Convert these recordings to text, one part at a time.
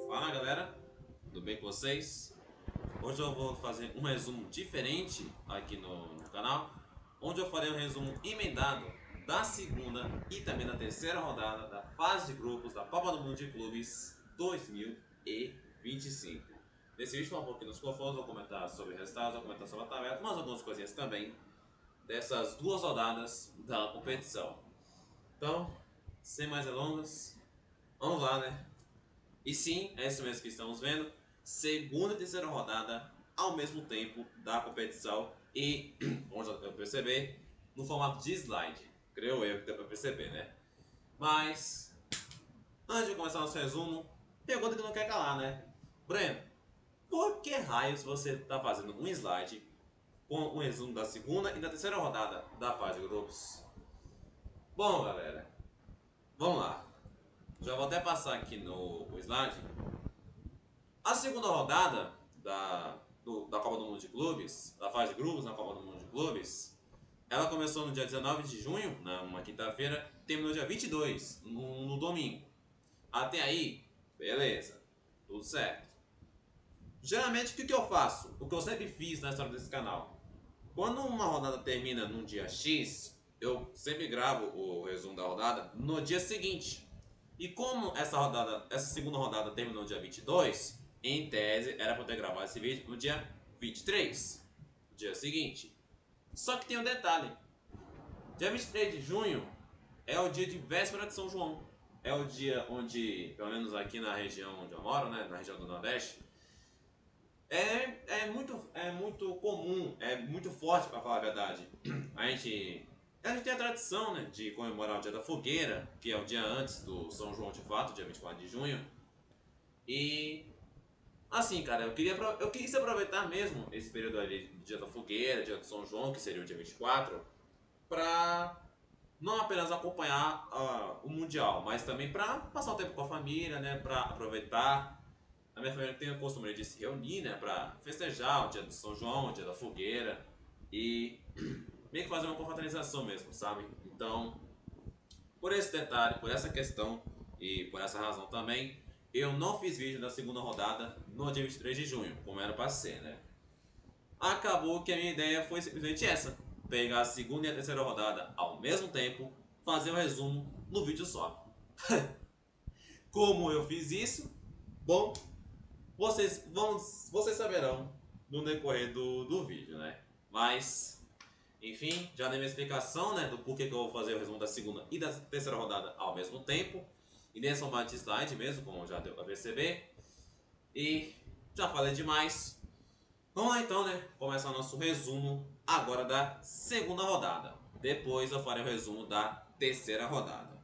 Fala galera, tudo bem com vocês? Hoje eu vou fazer um resumo diferente aqui no canal, onde eu farei um resumo emendado da segunda e também da terceira rodada da fase de grupos da Copa do Mundo de Clubes 2025. Nesse vídeo vou falar um pouquinho dos confrontos, vou comentar sobre resultados, vou comentar sobre a tabela, mas algumas coisinhas também dessas duas rodadas da competição. Então, sem mais delongas, vamos lá, né? E sim, é isso mesmo que estamos vendo. Segunda e terceira rodada ao mesmo tempo da competição e, como já deu para perceber, no formato de slide. Creio eu que deu para perceber, né? Mas, antes de começar nosso resumo, pergunta que não quer calar, né? Breno, por que raios você está fazendo um slide com um resumo da segunda e da terceira rodada da fase de grupos? Bom, galera, vamos lá. Já vou até passar aqui no slide. A segunda rodada da Copa do Mundo de Clubes, da fase de grupos na Copa do Mundo de Clubes, ela começou no dia 19 de junho, numa quinta-feira, terminou dia 22, no domingo. Até aí, beleza, tudo certo. Geralmente, o que eu faço? O que eu sempre fiz na história desse canal. Quando uma rodada termina num dia X, eu sempre gravo o resumo da rodada no dia seguinte. E como essa segunda rodada terminou no dia 22, em tese era para eu ter gravado esse vídeo no dia 23, dia seguinte. Só que tem um detalhe: dia 23 de junho é o dia de véspera de São João. É o dia onde, pelo menos aqui na região onde eu moro, né, na região do Nordeste, é muito comum, é muito forte para falar a verdade. A gente tem a tradição, né, de comemorar o dia da fogueira, que é o dia antes do São João de fato, dia 24 de junho. E assim, cara, eu quis aproveitar mesmo esse período ali, dia da fogueira, dia do São João, que seria o dia 24, pra não apenas acompanhar o Mundial, mas também pra passar o tempo com a família, né, pra aproveitar. A minha família tem o costume de se reunir, né, pra festejar o dia do São João, o dia da fogueira e meio que fazer uma confraternização mesmo, sabe? Então, por esse detalhe, por essa questão e por essa razão também, eu não fiz vídeo da segunda rodada no dia 23 de junho, como era pra ser, né? Acabou que a minha ideia foi simplesmente essa: pegar a segunda e a terceira rodada ao mesmo tempo, fazer um resumo no vídeo só. Como eu fiz isso? Bom, vocês saberão no decorrer do vídeo, né? Mas, enfim, já dei minha explicação, né, do porquê que eu vou fazer o resumo da segunda e da terceira rodada ao mesmo tempo. E nesse formato de slide mesmo, como já deu pra perceber. E já falei demais. Vamos lá então, né? Começar nosso resumo agora da segunda rodada. Depois eu farei o resumo da terceira rodada.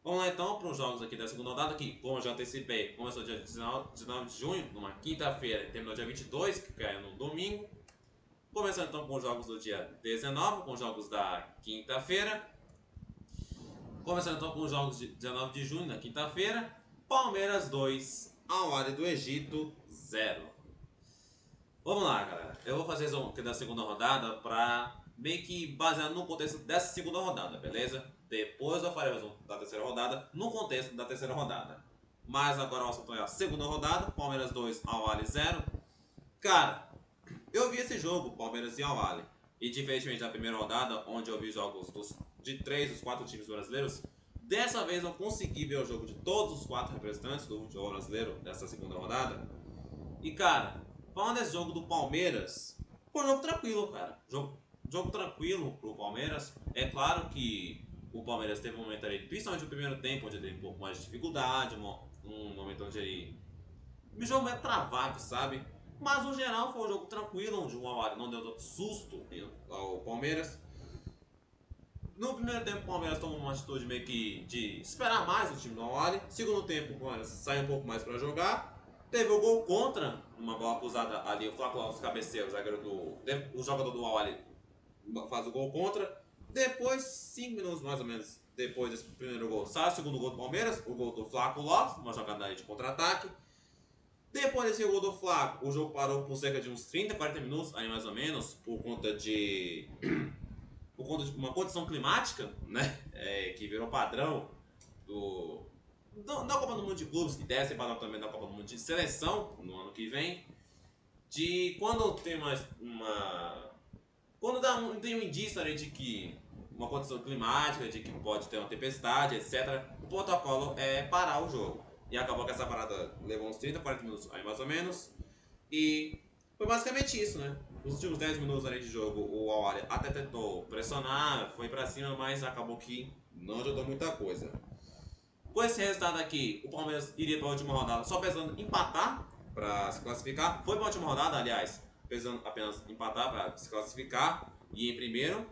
Vamos lá então para os jogos aqui da segunda rodada, que, como eu já antecipei, começou dia 19 de junho, numa quinta-feira, e terminou dia 22, que caiu no domingo. Começando então com os jogos do dia 19, com os jogos da quinta-feira. Começando então com os jogos de 19 de junho, na quinta-feira. Palmeiras 2, Al-Ahly do Egito 0. Vamos lá, galera. Eu vou fazer resumo aqui da segunda rodada para meio que basear no contexto dessa segunda rodada, beleza? Depois eu farei o resumo da terceira rodada no contexto da terceira rodada. Mas agora o assunto é a segunda rodada, Palmeiras 2, Al-Ahly 0. Cara, eu vi esse jogo, Palmeiras e Al-Ahly. E diferentemente da primeira rodada, onde eu vi jogos de 3 dos 4 times brasileiros, dessa vez eu consegui ver o jogo de todos os 4 representantes do futebol brasileiro dessa segunda rodada. E cara, falando desse jogo do Palmeiras, foi um jogo tranquilo, cara. Jogo tranquilo pro Palmeiras. É claro que o Palmeiras teve um momento ali, principalmente no primeiro tempo, onde ele teve um pouco mais de dificuldade, um momento onde ele. O jogo meio travado, sabe? Mas no geral foi um jogo tranquilo, onde o Al-Ahly não deu tanto susto ao Palmeiras. No primeiro tempo, o Palmeiras tomou uma atitude meio que de esperar mais o time do Al-Ahly. Segundo tempo, o Palmeiras saiu um pouco mais para jogar. Teve o gol contra, uma bola cruzada ali, o Flávio Alves cabeceia, o jogador do Al-Ahly faz o gol contra. Depois, 5 minutos mais ou menos depois desse primeiro gol, sai o segundo gol do Palmeiras, o gol do Flávio Lopes, uma jogada aí de contra-ataque. Depois desse gol do Flávio, o jogo parou por cerca de uns 30, 40 minutos, aí mais ou menos, por conta de uma condição climática, né, que virou padrão do, da Copa do Mundo de Clubes, que deve ser padrão também da Copa do Mundo de Seleção no ano que vem, de quando tem quando tem um indício ali de que uma condição climática, de que pode ter uma tempestade, etc., o protocolo é parar o jogo. E acabou que essa parada levou uns 30, 40 minutos aí mais ou menos. E foi basicamente isso, né? Nos últimos 10 minutos ali de jogo, o Al-Ahly até tentou pressionar, foi pra cima, mas acabou que não ajudou muita coisa. Com esse resultado aqui, o Palmeiras iria para a última rodada só precisando empatar para se classificar. Foi para a última rodada, aliás, precisando apenas empatar para se classificar e em primeiro.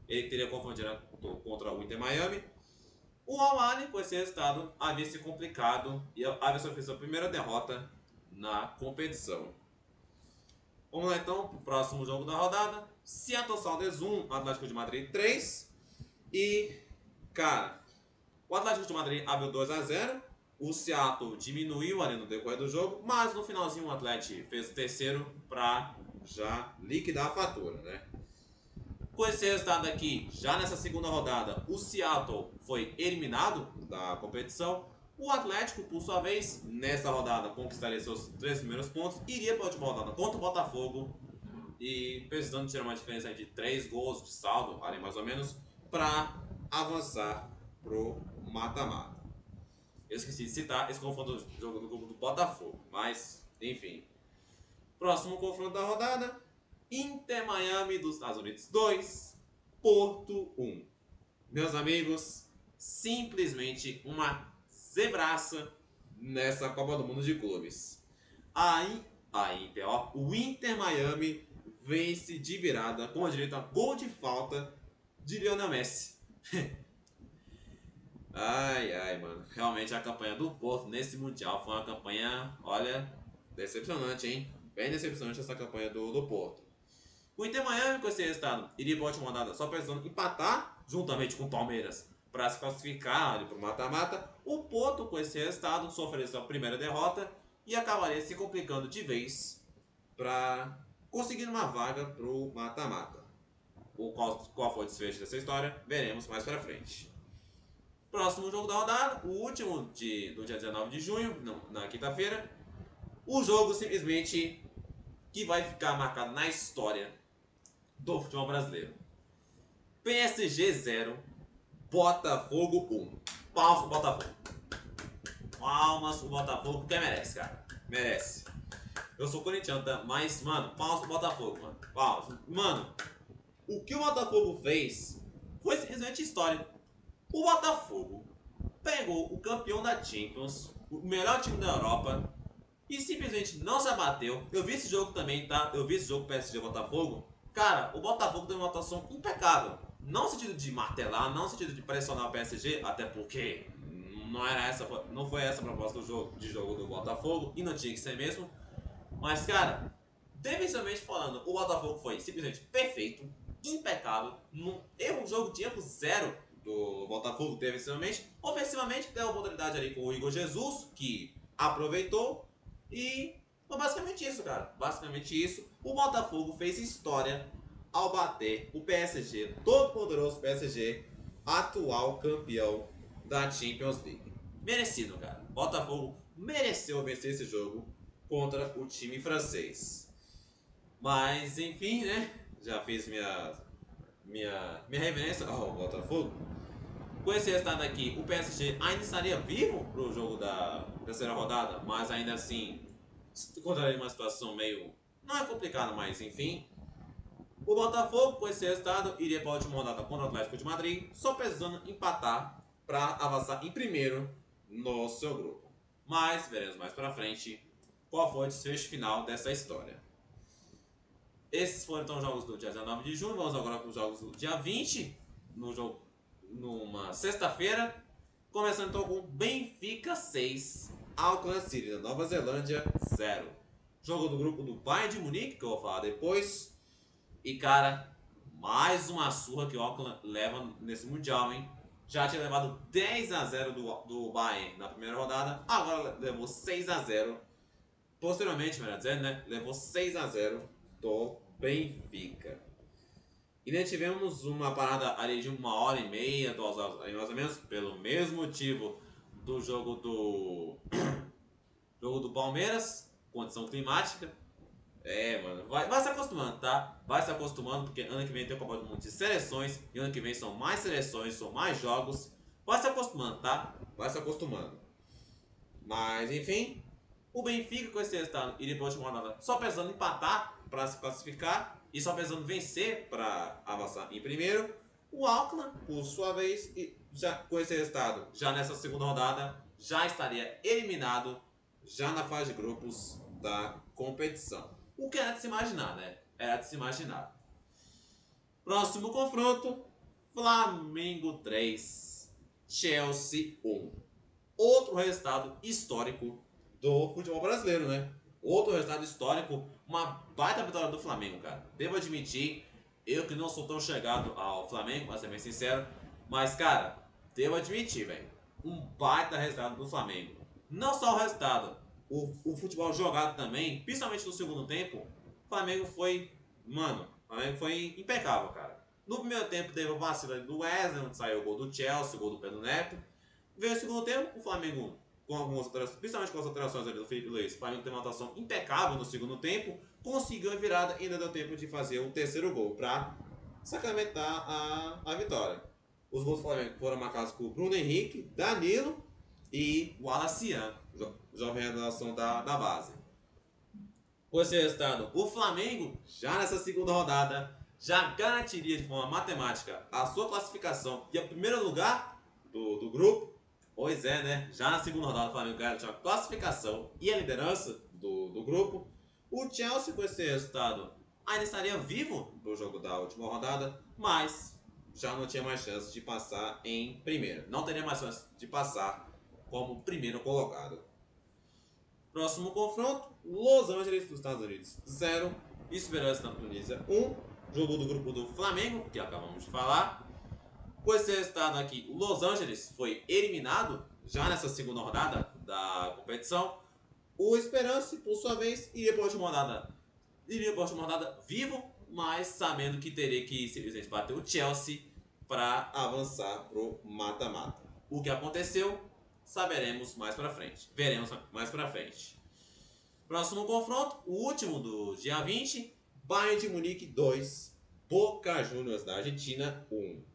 Ele teria confundido contra o Inter Miami. O Al-Ahly, com esse resultado, havia se complicado e havia sofrido sua primeira derrota na competição. Vamos lá então para o próximo jogo da rodada. Seattle Sounders 1, Atlético de Madrid 3. E, cara, o Atlético de Madrid abriu 2-0. O Seattle diminuiu ali no decorrer do jogo, mas no finalzinho o Atlético fez o terceiro para já liquidar a fatura, né? Com esse resultado aqui, já nessa segunda rodada, o Seattle foi eliminado da competição. O Atlético, por sua vez, nessa rodada conquistaria seus 3 primeiros pontos, iria para a última rodada contra o Botafogo e precisando tirar uma diferença de 3 gols de saldo, ali mais ou menos, para avançar pro mata-mata. Eu esqueci de citar esse confronto do jogo do grupo do Botafogo, mas enfim. Próximo confronto da rodada: Inter Miami dos Estados Unidos 2, Porto 1. Meus amigos, simplesmente uma zebraça nessa Copa do Mundo de Clubes. O Inter Miami vence de virada com a direita gol de falta de Lionel Messi. Ai, mano. Realmente a campanha do Porto nesse Mundial foi uma campanha, olha, decepcionante, hein? Bem decepcionante essa campanha do Porto. O Inter Miami, com esse resultado, iria para a última rodada só precisando empatar, juntamente com o Palmeiras, para se classificar para o mata-mata. O Porto, com esse resultado, sofreu sua primeira derrota e acabaria se complicando de vez para conseguir uma vaga para o mata-mata. Qual foi o desfecho dessa história, veremos mais para frente. Próximo jogo da rodada, o último do dia 19 de junho, na quinta-feira. O jogo simplesmente que vai ficar marcado na história do futebol brasileiro. PSG 0, Botafogo 1. Palmas pro Botafogo. Palmas pro Botafogo, porque merece, cara. Merece. Eu sou corintiano, tá? Mas, mano, palmas pro Botafogo, mano. Palmas. Mano, o que o Botafogo fez foi simplesmente história. O Botafogo pegou o campeão da Champions, o melhor time da Europa, e simplesmente não se abateu. Eu vi esse jogo também, tá? Eu vi esse jogo PSG Botafogo. Cara, o Botafogo teve uma atuação impecável. Não no sentido de martelar, não no sentido de pressionar o PSG, até porque não foi essa a proposta de jogo do Botafogo, e não tinha que ser mesmo. Mas, cara, defensivamente falando, o Botafogo foi simplesmente perfeito, impecável, um jogo de erro zero do Botafogo defensivamente. Ofensivamente, deu a oportunidade ali com o Igor Jesus, que aproveitou. E foi basicamente isso, cara. Basicamente isso. O Botafogo fez história ao bater o PSG, todo poderoso PSG, atual campeão da Champions League. Merecido, cara. Botafogo mereceu vencer esse jogo contra o time francês. Mas, enfim, né? Já fiz minha reverência ao Botafogo. Com esse resultado aqui, o PSG ainda estaria vivo pro jogo da terceira rodada, mas ainda assim encontraria uma situação meio... não é complicada, mas enfim. O Botafogo, com esse resultado, iria para a última rodada contra o Atlético de Madrid, só precisando empatar para avançar em primeiro no seu grupo. Mas veremos mais para frente qual foi o desfecho final dessa história. Esses foram então os jogos do dia 19 de junho. Vamos agora para os jogos do dia 20, numa sexta-feira. Começando então com Benfica 6, Auckland City da Nova Zelândia 0. Jogo do grupo do Bayern de Munique, que eu vou falar depois. E cara, mais uma surra que o Auckland leva nesse Mundial, hein? Já tinha levado 10-0 do Bayern na primeira rodada, agora levou 6-0. Posteriormente, melhor dizendo, né? Levou 6-0 do Benfica. E daí tivemos uma parada ali de 1h30, 2 horas, mais ou menos, pelo mesmo motivo do jogo do jogo do Palmeiras, condição climática. Mano, vai se acostumando, tá? Vai se acostumando, porque ano que vem tem o Copa do Mundo de seleções, e ano que vem são mais seleções, são mais jogos. Vai se acostumando, tá? Vai se acostumando. Mas, enfim, o Benfica com esse resultado iria para a última rodada só pensando em empatar para se classificar e só pensando em vencer para avançar em primeiro. O Auckland, por sua vez, já com esse resultado, já nessa segunda rodada, já estaria eliminado já na fase de grupos da competição. O que era de se imaginar, né? Era de se imaginar. Próximo confronto, Flamengo 3, Chelsea 1. Outro resultado histórico do futebol brasileiro, né? Outro resultado histórico, uma baita vitória do Flamengo, cara. Devo admitir, eu que não sou tão chegado ao Flamengo, pra ser bem sincero, mas, cara, devo admitir, velho, um baita resultado do Flamengo. Não só o resultado, o futebol jogado também, principalmente no segundo tempo, o Flamengo foi, mano, o Flamengo foi impecável, cara. No primeiro tempo teve o vacilo do Wesley, onde saiu o gol do Chelsea, o gol do Pedro Neto. Veio o segundo tempo, o Flamengo, com algumas alterações, principalmente com as alterações ali do Felipe Luiz, o Flamengo teve uma atuação impecável no segundo tempo, conseguiu a virada e ainda deu tempo de fazer o terceiro gol para sacramentar a vitória. Os gols do Flamengo foram marcados por Bruno Henrique, Danilo e o Alacian, jovem revelação da base. Com esse resultado, o Flamengo, já nessa segunda rodada, já garantiria de forma matemática a sua classificação e o primeiro lugar do grupo. Pois é, né? Já na segunda rodada, o Flamengo garantiu a classificação e a liderança do grupo. O Chelsea, com esse resultado, ainda estaria vivo no jogo da última rodada, mas já não tinha mais chance de passar em primeiro. Não teria mais chance de passar como primeiro colocado. Próximo confronto, Los Angeles dos Estados Unidos 0, Esperança na Tunísia 1, jogo do grupo do Flamengo, que acabamos de falar. Com esse resultado aqui, o Los Angeles foi eliminado já nessa segunda rodada da competição. O Esperance, por sua vez, iria para a última rodada vivo, mas sabendo que teria que simplesmente bater o Chelsea para avançar para o mata-mata. O que aconteceu, saberemos mais para frente. Veremos mais para frente. Próximo confronto, o último do dia 20, Bayern de Munique 2, Boca Juniors da Argentina 1.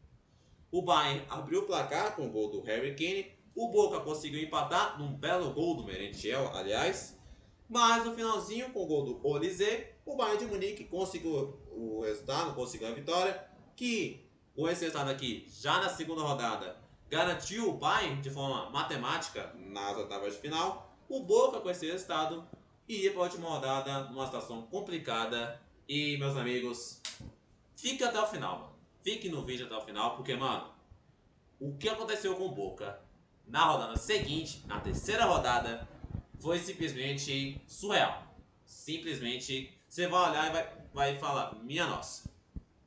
O Bayern abriu o placar com o gol do Harry Kane. O Boca conseguiu empatar num belo gol do Merentiel, aliás. Mas no finalzinho, com o gol do Olise, o Bayern de Munique conseguiu o resultado, conseguiu a vitória. Que, com esse resultado aqui, já na segunda rodada, garantiu o Bayern de forma matemática nas oitavas de final. O Boca, com esse resultado, iria para a última rodada numa situação complicada. E, meus amigos, fique até o final, mano. Fique no vídeo até o final, porque, mano, o que aconteceu com o Boca na rodada seguinte, na terceira rodada, foi simplesmente surreal. Simplesmente, você vai olhar e vai falar, minha nossa,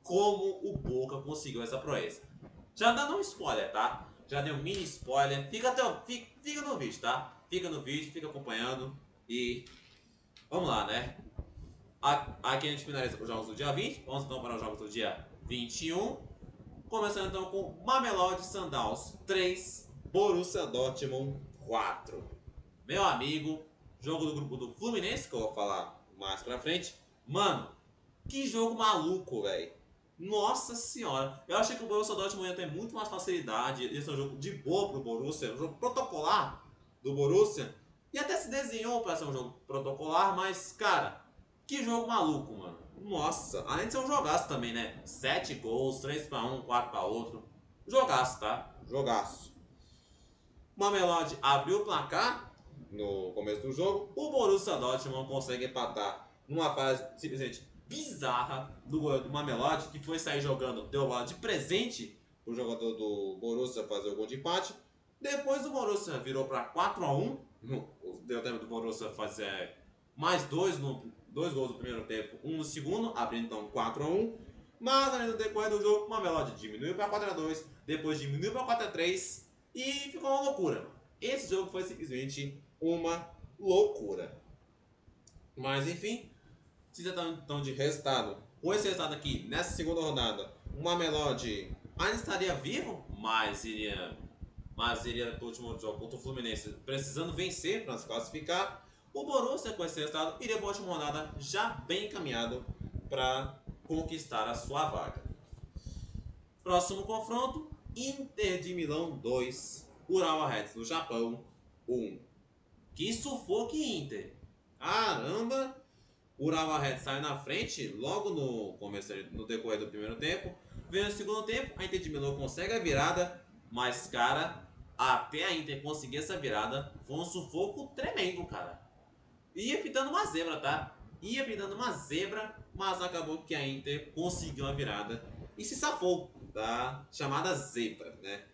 como o Boca conseguiu essa proeza. Já dando um spoiler, tá? Já dei um mini spoiler. Fica no vídeo, tá? Fica no vídeo, fica acompanhando e vamos lá, né? Aqui a gente finaliza os jogos do dia 20. Vamos então para os jogos do dia 21. Começando então com Mamelodi Sundowns 3, Borussia Dortmund 4. Meu amigo, jogo do grupo do Fluminense, que eu vou falar mais pra frente. Mano, que jogo maluco, velho. Nossa senhora. Eu achei que o Borussia Dortmund ia ter muito mais facilidade. Esse é um jogo de boa pro Borussia, um jogo protocolar do Borussia. E até se desenhou para ser um jogo protocolar, mas, cara, que jogo maluco, mano. Nossa, além de ser um jogaço também, né? 7 gols, 3 para um, 4 para outro. Jogaço, tá? Jogaço. Mamelodi abriu o placar no começo do jogo. O Borussia Dortmund consegue empatar numa fase simplesmente bizarra do Mamelodi, que foi sair jogando, deu bola de presente pro jogador do Borussia fazer o gol de empate. Depois o Borussia virou para 4-1. Deu tempo do Borussia fazer mais dois gols no primeiro tempo, um no segundo, abrindo então 4-1. Mas ainda no decorrer do jogo, o Mamelodi diminuiu para 4-2, depois diminuiu para 4-3 e ficou uma loucura. Esse jogo foi simplesmente uma loucura. Mas enfim, se você tá então de resultado, com esse resultado aqui, nessa segunda rodada, o Mamelodi ainda estaria vivo, mas mas iria para o último jogo contra o Fluminense precisando vencer para se classificar. O Borussia, com esse resultado, iria para a última rodada já bem encaminhado para conquistar a sua vaga. Próximo confronto, Inter de Milão 2, Urawa Reds do Japão 1. Que sufoco Inter! Caramba! Urawa Reds saiu na frente logo no decorrer do primeiro tempo. Vem no segundo tempo, a Inter de Milão consegue a virada, mas, cara, até a Inter conseguir essa virada, foi um sufoco tremendo, cara. Ia pintando uma zebra, tá? Ia pintando uma zebra, mas acabou que a Inter conseguiu a virada e se safou da chamada zebra, né?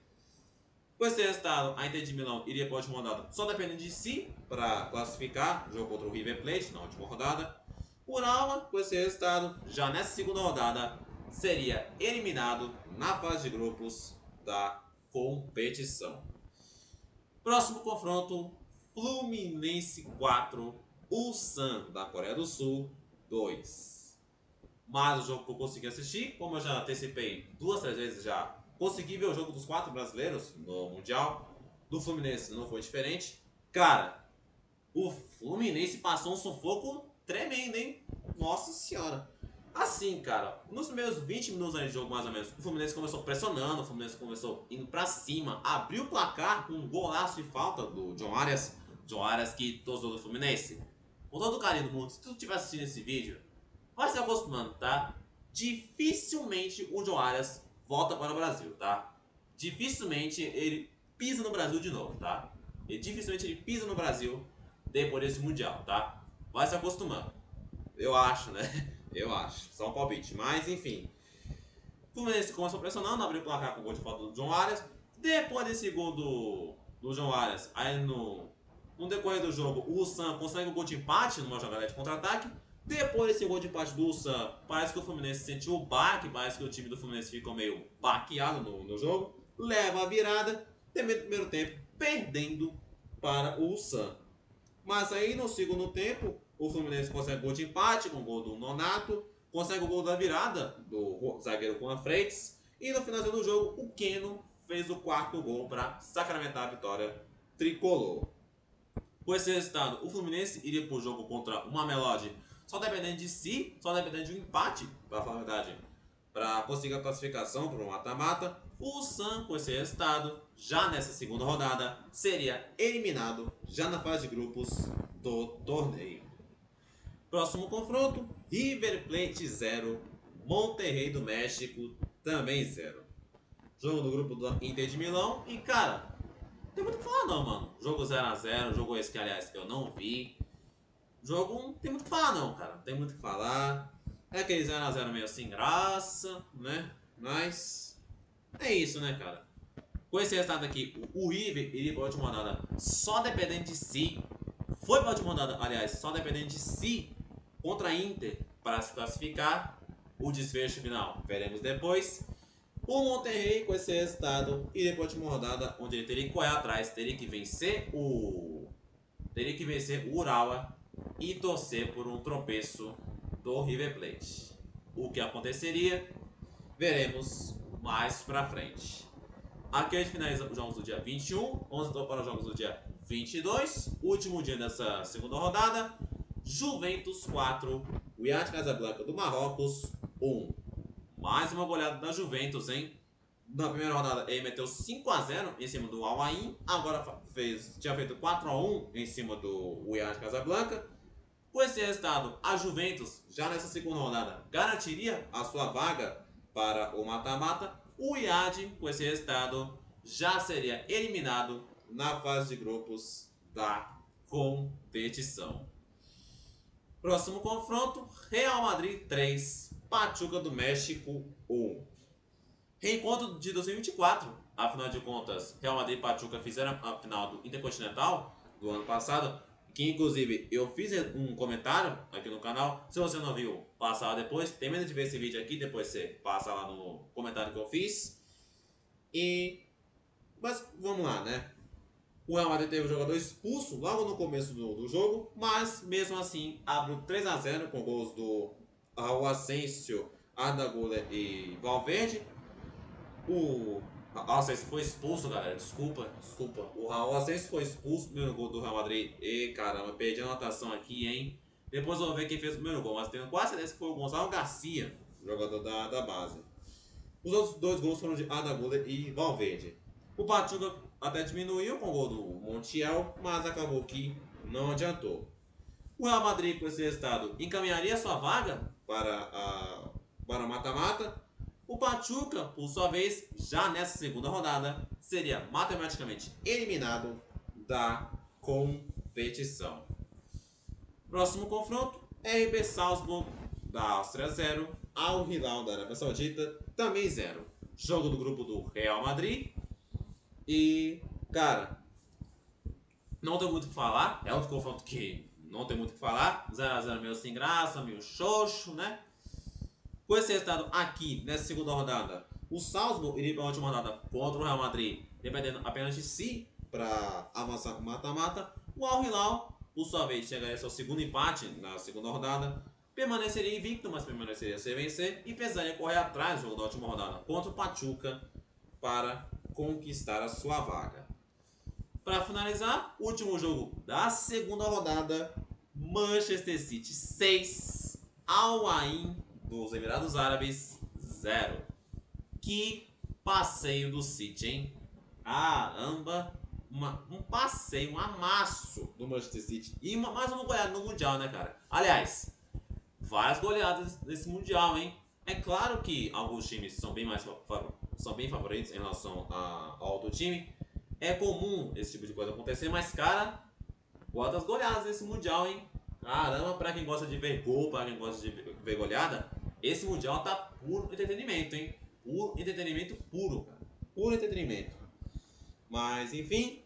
Com esse resultado, a Inter de Milão iria para a última rodada só dependendo de si para classificar o jogo contra o River Plate na última rodada. O Urawa, com esse resultado, já nessa segunda rodada, seria eliminado na fase de grupos da competição. Próximo confronto, Fluminense 4, Ulsan da Coreia do Sul 2. Mas o jogo que eu consegui assistir, como eu já antecipei 2, 3 vezes já, consegui ver o jogo dos 4 brasileiros no Mundial. Do Fluminense não foi diferente. Cara, o Fluminense passou um sufoco tremendo, hein? Nossa senhora. Assim, cara, nos primeiros 20 minutos de jogo, mais ou menos, o Fluminense começou pressionando, o Fluminense começou indo pra cima, abriu o placar com um golaço de falta do John Arias. John Arias que torcedor do Fluminense. Com todo o carinho do mundo, se tu estiver assistindo esse vídeo, vai se acostumando, tá? Dificilmente o John Arias volta para o Brasil, tá? Dificilmente ele pisa no Brasil de novo, tá? Dificilmente ele pisa no Brasil depois desse Mundial, tá? Vai se acostumando. Eu acho, né? Eu acho. Só um palpite. Mas, enfim. O Fluminense começou pressionando, abriu o placar com o gol de falta do John Arias. Depois desse gol do John Arias, aí no decorrer do jogo, o Ulsan consegue o gol de empate numa jogada de contra-ataque. Depois desse gol de empate do Ulsan, parece que o Fluminense sentiu o baque, parece que o time do Fluminense ficou meio baqueado no jogo. Leva a virada, termina o primeiro tempo perdendo para o Ulsan. Mas aí no segundo tempo, o Fluminense consegue gol de empate com o gol do Nonato, consegue o gol da virada do zagueiro Juan Freitas, e no finalzinho do jogo, o Keno fez o quarto gol para sacramentar a vitória tricolor. Com esse resultado, o Fluminense iria para o jogo contra o Mamelodi só dependendo de si, só dependendo de um empate, para falar a verdade, para conseguir a classificação para o mata-mata. O Ulsan, com esse resultado, já nessa segunda rodada, seria eliminado já na fase de grupos do torneio. Próximo confronto, River Plate 0, Monterrey do México também 0. Jogo do grupo do Inter de Milão e, cara, não tem muito o que falar não, mano. Jogo 0x0, jogo esse que, aliás, que eu não vi. Jogo não tem muito o que falar não, cara. Não tem muito o que falar. É aquele 0x0 meio sem graça, né? Mas é isso, né, cara? Com esse resultado aqui, o River iria para a última rodada só dependendo de si. Foi para a última rodada, aliás, só dependendo de si contra a Inter para se classificar. O desfecho final veremos depois. O Monterrey, com esse resultado, iria para a última rodada, onde ele teria que correr atrás, teria que vencer o Urawa e torcer por um tropeço do River Plate. O que aconteceria, veremos mais pra frente. Aqui a gente finaliza os jogos do dia 21, vamos então para os jogos do dia 22, último dia dessa segunda rodada. Juventus 4, Wydad Casablanca do Marrocos 1. Mais uma goleada da Juventus, hein? Na primeira rodada ele meteu 5x0 em cima do Al Ain, agora tinha feito 4x1 em cima do Wydad Casablanca. Com esse resultado, a Juventus, já nessa segunda rodada, garantiria a sua vaga para o mata-mata. O Wydad, com esse resultado, já seria eliminado na fase de grupos da competição. Próximo confronto, Real Madrid 3, Pachuca do México 1. Reencontro de 2024, afinal de contas, Real Madrid e Pachuca fizeram a final do Intercontinental do ano passado, que inclusive eu fiz um comentário aqui no canal. Se você não viu, passa lá depois. Tem medo de ver esse vídeo aqui, depois você passa lá no comentário que eu fiz. Mas vamos lá, né? O Real Madrid teve o jogador expulso logo no começo do jogo, mas mesmo assim abriu 3x0 com gols do Raul Asensio, Arda Güler e Valverde. O Raul Asensio foi expulso, galera. Desculpa. O Raul Asensio foi expulso no primeiro gol do Real Madrid. E caramba, perdi a anotação aqui, hein? Depois eu vou ver quem fez o primeiro gol, mas tenho quase certeza que foi o Gonçalo Garcia, jogador da base. Os outros dois gols foram de Arda Güler e Valverde. O Pachuca até diminuiu com o gol do Montiel, mas acabou que não adiantou. O Real Madrid, com esse resultado, encaminharia sua vaga para mata-mata. O Pachuca, por sua vez, já nessa segunda rodada, seria matematicamente eliminado da competição. Próximo confronto, RB Salzburg da Áustria 0, Al Hilal da Arábia Saudita também 0. Jogo do grupo do Real Madrid. E, cara, não tem muito o que falar. É outro confronto que não tem muito o que falar. 0x0 meio sem graça, meio xoxo, né? Com esse resultado aqui, nessa segunda rodada, o Salzburg iria para a última rodada contra o Real Madrid, dependendo apenas de si para avançar com mata-mata. O Al Hilal, por sua vez, chegaria ao seu segundo empate na segunda rodada, permaneceria invicto, mas permaneceria sem vencer e precisaria correr atrás do jogo da última rodada contra o Pachuca para conquistar a sua vaga. Para finalizar, último jogo da segunda rodada, Manchester City 6, Al Ain dos Emirados Árabes 0. Que passeio do City, hein? Caramba! Um passeio, um amasso do Manchester City. E mais uma goleada no Mundial, né, cara? Aliás, várias goleadas nesse Mundial, hein? É claro que alguns times são bem favoritos em relação ao outro time. É comum esse tipo de coisa acontecer, mas, cara, quantas goleadas nesse Mundial, hein? Caramba, pra quem gosta de ver gol, pra quem gosta de ver goleada, esse Mundial tá puro entretenimento, hein? Puro entretenimento puro, cara. Puro entretenimento. Mas, enfim,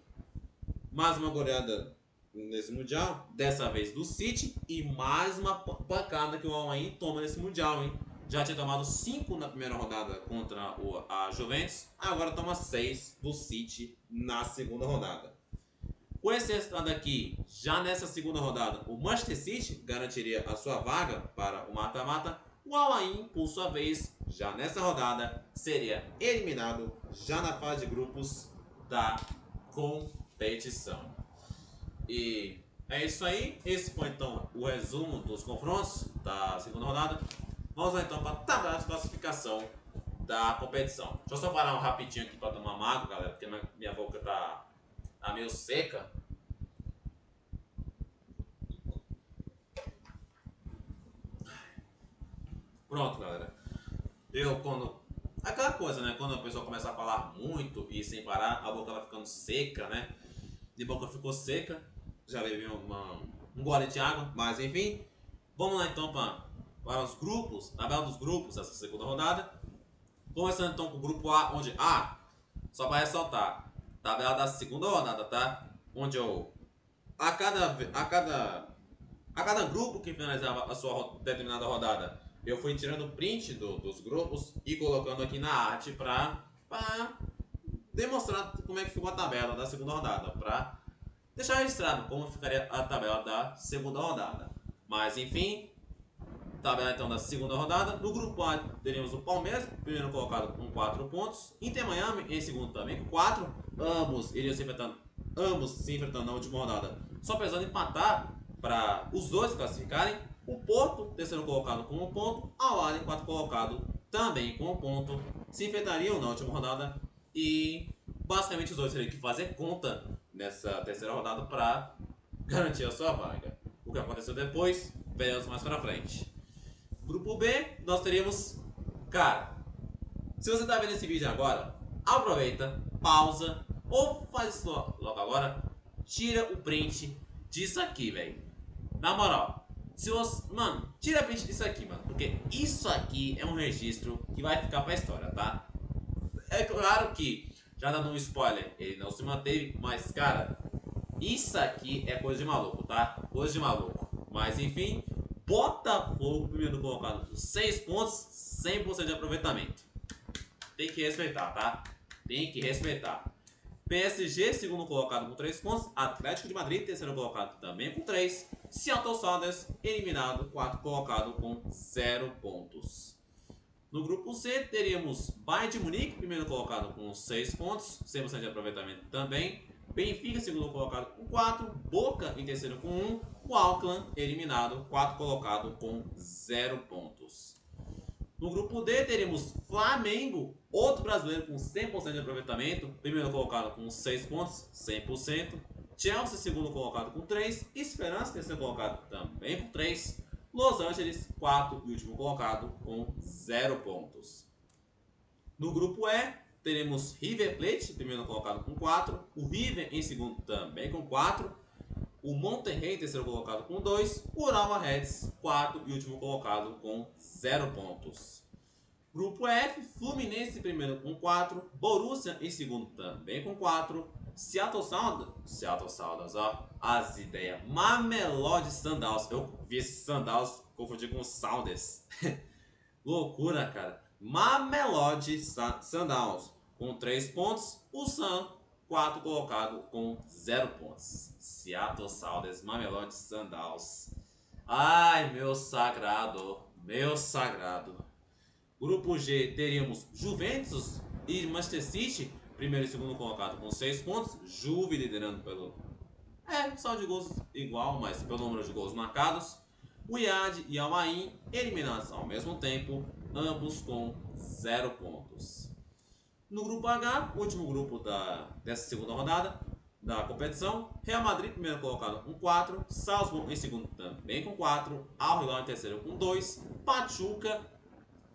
mais uma goleada nesse Mundial, dessa vez do City, e mais uma pancada que o Al Ain toma nesse Mundial, hein? Já tinha tomado 5 na primeira rodada contra a Juventus, agora toma 6 do City na segunda rodada. Com esse resultado aqui, já nessa segunda rodada, o Manchester City garantiria a sua vaga para o mata-mata. O Al Ain, por sua vez, já nessa rodada, seria eliminado já na fase de grupos da competição. E é isso aí. Esse foi então o resumo dos confrontos da segunda rodada. Vamos lá então para a tabela de classificação da competição. Deixa eu só parar um rapidinho aqui para tomar uma água, galera, porque minha boca tá meio seca. Pronto, galera. Aquela coisa, né? Quando a pessoa começa a falar muito e sem parar, a boca vai ficando seca, né? De boca ficou seca. Já bebi um gole de água. Mas enfim, vamos lá então para os grupos. Tabela dos grupos dessa segunda rodada. Começando então com o grupo A, onde só para ressaltar, tabela da segunda rodada, tá? Onde a cada grupo que finalizava a sua determinada rodada, eu fui tirando print dos grupos e colocando aqui na arte para demonstrar como é que ficou a tabela da segunda rodada, para deixar registrado como ficaria a tabela da segunda rodada. Mas enfim, tabela então da segunda rodada. No grupo A teríamos o Palmeiras, primeiro colocado com 4 pontos. Inter Miami em segundo também com 4. Ambos se enfrentando na última rodada, só precisando empatar para os dois classificarem. O Porto, terceiro colocado com 1 ponto. Al Ahly, quarto colocado também com 1 ponto. Se enfrentariam na última rodada e basicamente os dois teriam que fazer conta nessa terceira rodada para garantir a sua vaga. O que aconteceu depois, veremos mais para frente. Grupo B, nós teríamos... Cara, se você tá vendo esse vídeo agora, aproveita, pausa, ou faz isso logo agora, tira o print disso aqui, velho. Na moral, se você... Mano, tira print disso aqui, mano, porque isso aqui é um registro que vai ficar pra história, tá? É claro que, já dando um spoiler, ele não se manteve, mas, cara, isso aqui é coisa de maluco, tá? Coisa de maluco. Mas, enfim... Botafogo, primeiro colocado com 6 pontos, 100% de aproveitamento. Tem que respeitar, tá? Tem que respeitar. PSG, segundo colocado com 3 pontos. Atlético de Madrid, terceiro colocado também com 3. Seattle Sounders, eliminado, quarto colocado com 0 pontos. No grupo C, teríamos Bayern de Munique, primeiro colocado com 6 pontos, 100% de aproveitamento também. Benfica, segundo colocado com 4. Boca em terceiro com 1. O Auckland, eliminado, 4 colocado com 0 pontos. No grupo D, teremos Flamengo, outro brasileiro com 100% de aproveitamento, primeiro colocado com 6 pontos, 100%. Chelsea, segundo colocado com 3. Esperança, terceiro colocado também com 3. Los Angeles, 4 e último colocado com 0 pontos. No grupo E, teremos River Plate, primeiro colocado com 4. O River em segundo também com 4. O Monterrey, terceiro colocado com 2. O Urawa Reds, 4 e último colocado com 0 pontos. Grupo F, Fluminense primeiro com 4. Borussia em segundo também com 4. Seattle Sounders, ó, as ideias. Mamelodi Sundowns. Eu vi esse Sundowns, confundi com Sounders. Loucura, cara. Mamelodi Sundowns com 3 pontos. O Sun, 4 colocado com 0 pontos. Seattle Sounders, Mamelodi Sundowns. Ai, meu sagrado. Meu sagrado. Grupo G, teríamos Juventus e Manchester City, primeiro e segundo colocado com 6 pontos. Juve liderando pelo saldo de gols igual, mas pelo número de gols marcados. O Wydad e Al Ain eliminados ao mesmo tempo, ambos com 0 pontos. No grupo H, último grupo dessa segunda rodada da competição, Real Madrid primeiro colocado com 4, Salzburg em segundo também com 4, Al Hilal em terceiro com 2, Pachuca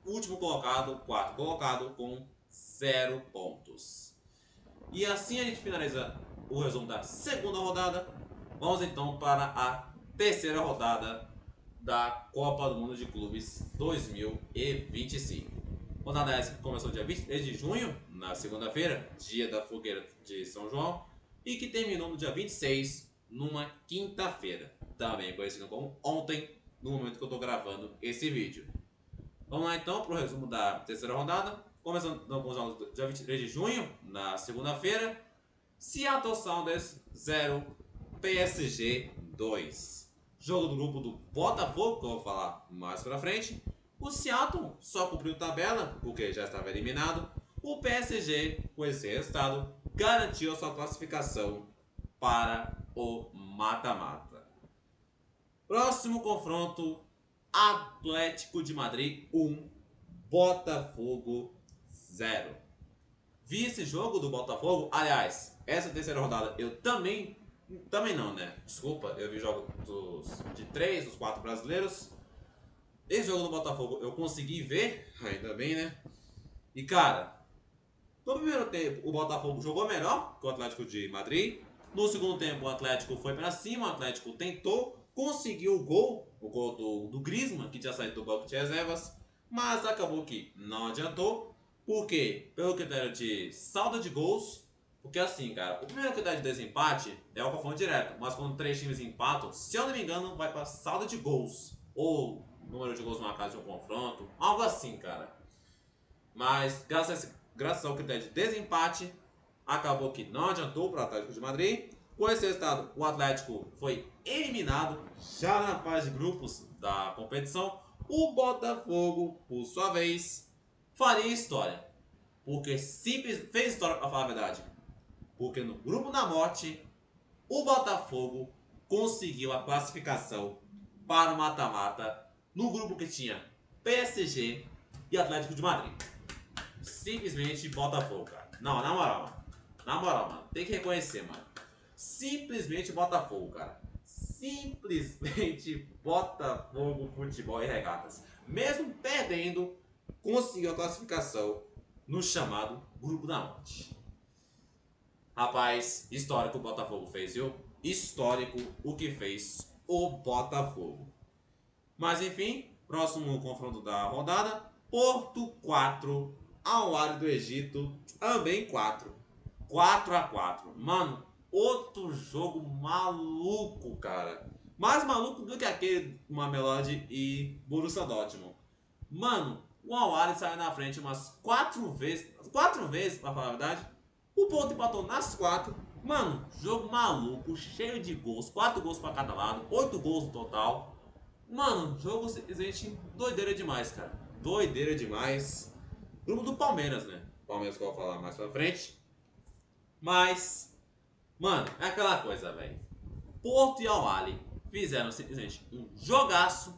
último colocado, quarto colocado com 0 pontos. E assim a gente finaliza o resumo da segunda rodada. Vamos então para a terceira rodada da Copa do Mundo de Clubes 2025. Rodada essa que começou dia 23 de junho, na segunda-feira, dia da fogueira de São João, e que terminou no dia 26, numa quinta-feira, também conhecido como ontem, no momento que eu estou gravando esse vídeo. Vamos lá então para o resumo da terceira rodada. Começando com os jogos do dia 23 de junho, na segunda-feira. Seattle Sounders 0, PSG 2. Jogo do grupo do Botafogo, que eu vou falar mais pra frente. O Seattle só cumpriu tabela, porque já estava eliminado. O PSG, com esse resultado, garantiu a sua classificação para o mata-mata. Próximo confronto, Atlético de Madrid 1, Botafogo 0. Vi esse jogo do Botafogo, aliás, essa terceira rodada eu também não, né? Desculpa, eu vi jogos de 3, dos 4 brasileiros. Esse jogo do Botafogo eu consegui ver, ainda bem, né? E cara, no primeiro tempo o Botafogo jogou melhor que o Atlético de Madrid. No segundo tempo o Atlético foi pra cima, o Atlético tentou, conseguiu o gol do Griezmann, que tinha saído do banco de reservas, mas acabou que não adiantou, porque pelo critério de saldo de gols, porque assim, cara, o primeiro critério de desempate é o confronto direto, mas quando 3 times empatam, se eu não me engano, vai para saldo de gols, ou número de gols marcados de um confronto, algo assim, cara. Mas graças ao critério de desempate, acabou que não adiantou para o Atlético de Madrid. Com esse resultado, o Atlético foi eliminado já na fase de grupos da competição. O Botafogo, por sua vez, faria história. Porque fez história, para falar a verdade. Porque no grupo da morte, o Botafogo conseguiu a classificação para o mata-mata no grupo que tinha PSG e Atlético de Madrid. Simplesmente Botafogo, cara. Não, na moral, mano. Tem que reconhecer, mano. Simplesmente Botafogo, cara. Simplesmente Botafogo, futebol e regatas. Mesmo perdendo, conseguiu a classificação no chamado Grupo da Morte. Rapaz, histórico o Botafogo fez, viu? Histórico o que fez o Botafogo. Mas enfim, próximo confronto da rodada. Porto 4, Al Ahly do Egito também 4. 4-4. Mano, outro jogo maluco, cara. Mais maluco do que aquele Mamelodi e Borussia Dortmund. Mano, o Al Ahly saiu na frente umas 4 vezes. 4 vezes, pra falar a verdade. O Porto empatou nas 4. Mano, jogo maluco, cheio de gols. 4 gols pra cada lado, 8 gols no total. Mano, jogo simplesmente doideira demais, cara. doideira demais. Grupo do Palmeiras, né? Palmeiras que eu vou falar mais pra frente. Mas, mano, é aquela coisa, velho. Porto e Al-Ahly fizeram simplesmente um jogaço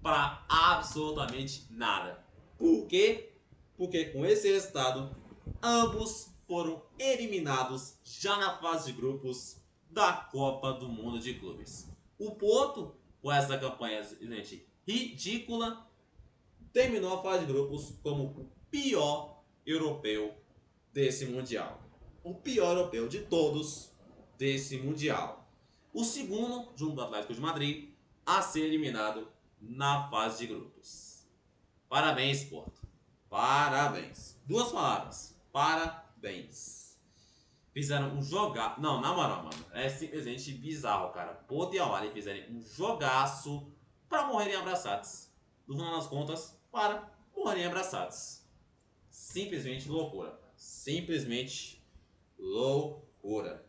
para absolutamente nada. Por quê? Porque com esse resultado, ambos foram eliminados já na fase de grupos da Copa do Mundo de Clubes. O Porto, com essa campanha simplesmente ridícula, terminou a fase de grupos como o pior europeu desse Mundial. O pior europeu de todos desse Mundial. O segundo, junto do Atlético de Madrid, a ser eliminado na fase de grupos. Parabéns, Porto. Parabéns. Duas palavras. Parabéns. Fizeram um jogaço. Não, na moral, mano. É simplesmente bizarro, cara. Porto e Al-Ahly fizerem um jogaço para morrerem abraçados. No final das contas, para morrerem abraçados. Simplesmente loucura. Simplesmente loucura.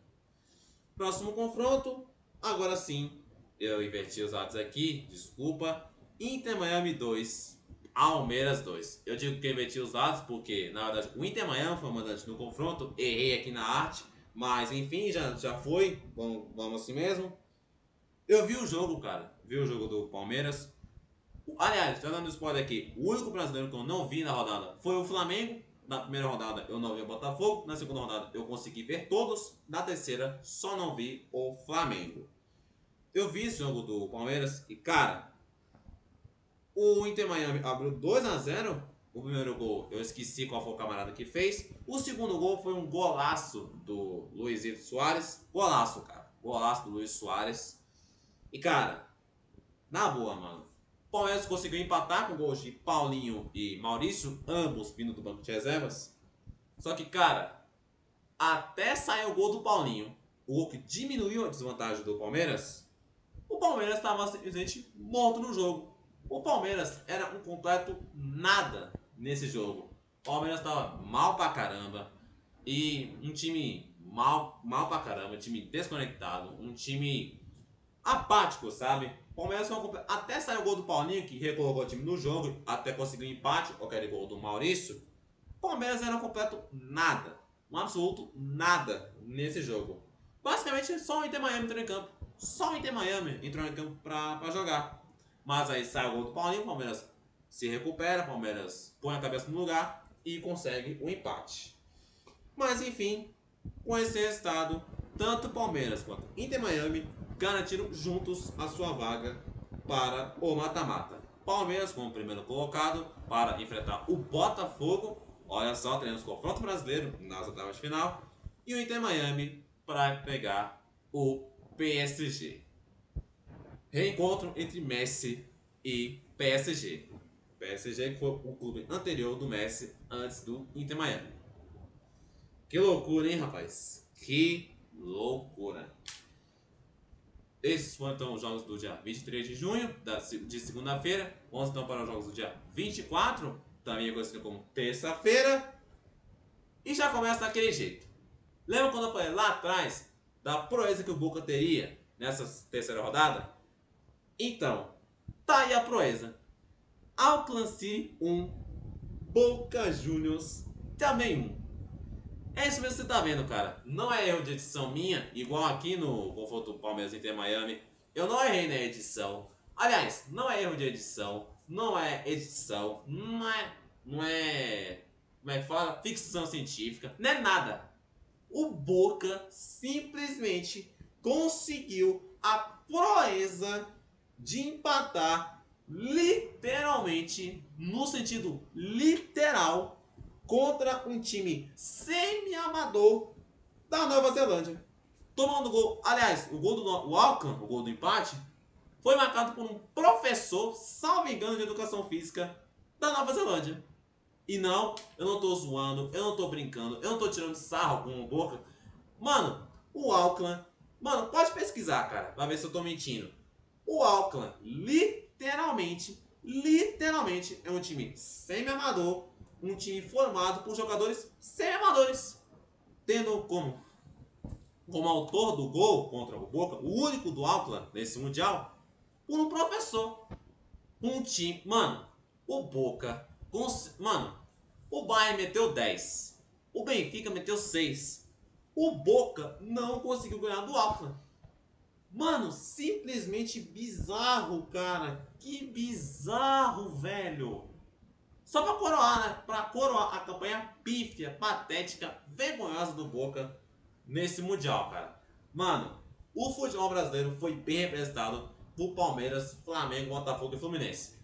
Próximo confronto. Agora sim, eu inverti os dados aqui. Desculpa. Inter Miami 2, Palmeiras 2. Eu digo que eu inverti os dados porque, na verdade, o Inter Miami foi o mandante no confronto. Errei aqui na arte. Mas, enfim, já foi. Vamos assim mesmo. Eu vi o jogo, cara. Vi o jogo do Palmeiras. Aliás, já dando spoiler aqui. O único brasileiro que eu não vi na rodada foi o Flamengo. Na primeira rodada eu não vi o Botafogo. Na segunda rodada eu consegui ver todos. Na terceira só não vi o Flamengo. Eu vi esse jogo do Palmeiras e, cara, o Inter Miami abriu 2-0. O primeiro gol eu esqueci qual foi o camarada que fez. O segundo gol foi um golaço do Luizito Soares. Golaço, cara. Golaço do Luiz Soares. E, cara, na boa, mano. O Palmeiras conseguiu empatar com gols de Paulinho e Maurício, ambos vindo do banco de reservas. Só que, cara, até sair o gol do Paulinho, o gol que diminuiu a desvantagem do Palmeiras, o Palmeiras estava simplesmente morto no jogo. O Palmeiras era um completo nada nesse jogo. O Palmeiras estava mal pra caramba. E um time mal pra caramba, um time desconectado, um time apático, sabe? O Palmeiras foi até saiu o gol do Paulinho, que recolocou o time no jogo, até conseguiu um empate, aquele gol do Maurício. O Palmeiras era um completo nada, um absoluto nada nesse jogo. Basicamente só o Inter Miami entrou em campo. Só o Inter Miami entrou em campo pra jogar. Mas aí sai o gol do Paulinho, o Palmeiras se recupera, o Palmeiras põe a cabeça no lugar e consegue o empate. Mas enfim, com esse resultado, tanto o Palmeiras quanto o Inter Miami garantiram juntos a sua vaga para o mata-mata. Palmeiras como primeiro colocado para enfrentar o Botafogo. Olha só, teremos confronto brasileiro nas oitavas de final. E o Inter Miami para pegar o PSG. Reencontro entre Messi e PSG. PSG que foi o clube anterior do Messi antes do Inter Miami. Que loucura, hein, rapaz? Que loucura. Esses foram então os jogos do dia 23 de junho, de segunda-feira. Vamos então para os jogos do dia 24, também conhecido como terça-feira. E já começa daquele jeito. Lembra quando eu falei lá atrás da proeza que o Boca teria nessa terceira rodada? Então, tá aí a proeza. Auckland City 1, Boca Juniors também 1. É isso mesmo que você tá vendo, cara. Não é erro de edição minha, igual aqui no confronto do Palmeiras Inter Miami. Eu não errei na edição. Aliás, não é erro de edição. Não é edição. Não é. Como é que fala? Ficção científica. Não é nada. O Boca simplesmente conseguiu a proeza de empatar literalmente, no sentido literal, contra um time semi-amador da Nova Zelândia. Tomando gol, aliás, o gol do Auckland, o gol do empate, foi marcado por um professor, salvo engano, de educação física da Nova Zelândia. E não, eu não tô zoando, eu não tô brincando, eu não tô tirando sarro com o Boca. Mano, o Auckland, mano, pode pesquisar, cara, pra ver se eu tô mentindo. O Auckland, literalmente, é um time semi-amador, um time formado por jogadores semi-amadores, tendo como autor do gol contra o Boca, o único do Auckland nesse Mundial, por um professor. Um time, mano, O Boca, mano, o Bayern meteu 10. O Benfica meteu 6. O Boca não conseguiu ganhar do Auckland. Mano, simplesmente bizarro, cara. Que bizarro, velho. Só pra coroar, né? Pra coroar a campanha pífia, patética, vergonhosa do Boca nesse Mundial, cara. Mano, o futebol brasileiro foi bem representado por Palmeiras, Flamengo, Botafogo e Fluminense.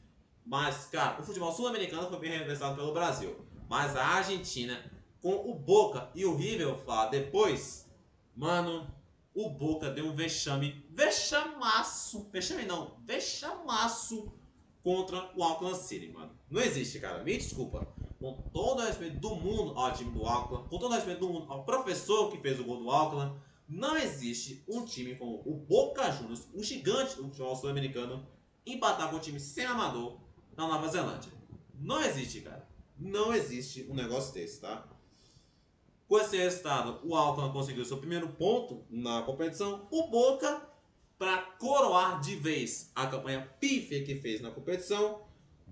Mas, cara, o futebol sul-americano foi bem representado pelo Brasil. Mas a Argentina, com o Boca e o River, eu falo depois, mano, o Boca deu um vexame, vexamaço, vexame não, vexamaço contra o Auckland City, mano. Não existe, cara, me desculpa. Com todo o respeito do mundo ao time do Auckland, com todo o respeito do mundo ao professor que fez o gol do Auckland, não existe um time como o Boca Juniors, um gigante do futebol sul-americano, empatar com um time semi-amador na Nova Zelândia. Não existe, cara. Não existe um negócio desse, tá? Com esse resultado, o Auckland conseguiu seu primeiro ponto na competição. O Boca, para coroar de vez a campanha pífia que fez na competição,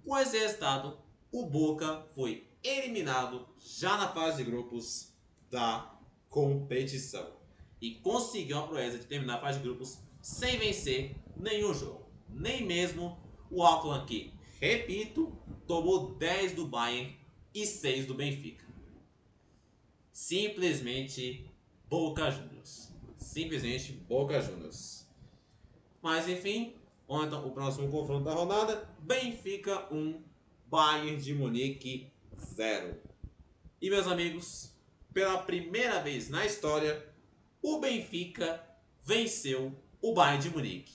com esse resultado, o Boca foi eliminado já na fase de grupos da competição. E conseguiu a proeza de terminar a fase de grupos sem vencer nenhum jogo. Nem mesmo o Auckland, que, repito, tomou 10 do Bayern e 6 do Benfica. Simplesmente Boca Juniors. Simplesmente Boca Juniors. Mas enfim, então, o próximo confronto da rodada: Benfica 1, Bayern de Munique 0. E meus amigos, pela primeira vez na história, o Benfica venceu o Bayern de Munique.